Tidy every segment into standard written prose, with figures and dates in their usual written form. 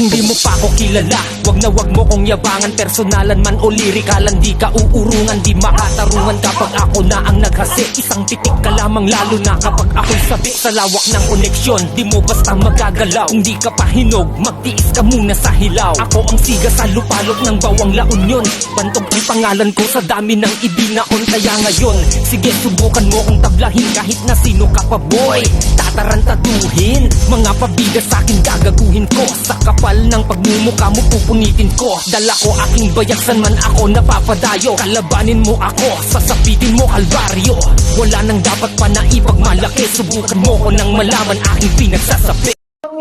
hindi mo pa ako kilala, wag mo kong yabangan. Personalan man o lirikalan, di ka uurungan, di makatarungan kapag ako na ang naghasi. Isang titik ka lamang, lalo na kapag ako'y sabik sa lawak ng koneksyon. Di mo basta magagalaw, kung di ka pa hinog, magtiis ka muna sa hilaw. Ako ang siga sa lupalot ng bawang La Union, bantog ang pangalan ko sa dami ng ibinaon. Kaya ngayon, sige subukan mo kong tablahin, kahit na sino ka pa boy, tatarantaduhin. Mga pabiga sa'kin gagaguhin ko, sa kapal ng pagmumukha mo pupunitin ko. Dala ko aking bayaksan man ako napapadayo, kalabanin mo ako, sasapitin mo kalbaryo. Wala nang dapat pa na ipagmalaki, subukan mo ko nang malaman aking pinagsasapi.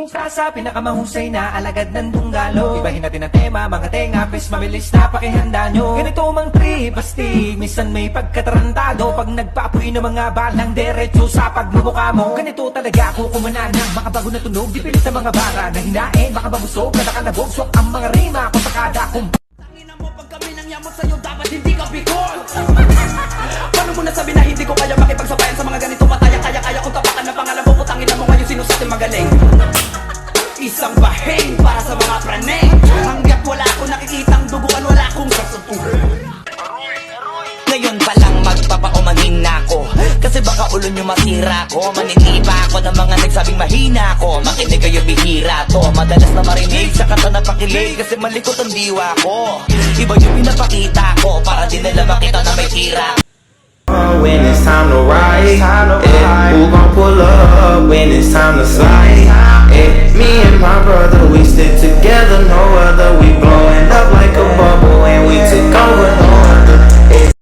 Sa pinakamahusay na alagad ng dunggalo, ibahin natin ang tema, mga tenga, please mabilis na pakihanda nyo. Ganito mang trip, basti, minsan may pagkatarantado, pag nagpaapoy ng mga balang diretso sa pagmumukha mo. Ganito talaga ako kumananang, makabago na tunog, di pilit ang mga bara na hinain, baka mabusog, nadakalabog, swak ang mga rima, kung sakada kung tangina mo pag kami nang yamot sa'yo, dapat hindi ka bigol. Paano mo nasabi na hindi ko kaya makipagsabayan sa mga ganito pataya, kaya kung tapakan na pangalan mo, putangin na mo ngayon sinusutin magaling. Isang bahing para sa mga praneng, hanggat wala akong nakikitang duguan, wala akong sasapuhin. Ngayon pa lang magpapaumanhin na ako, kasi baka ulo nyo masira ko. Maniniba ako ng mga nagsabing mahina ko, makinig kayo bihira to. Madalas na marinig sa kata na pakilig, kasi malikot ang diwa ko. Iba yung pinapakita ko, para din nila makita na may tira. When it's time to ride, who gon' pull up when it's time to slide? Me and my brother, we stick together, no other. We blowing up like a bubble and we took over.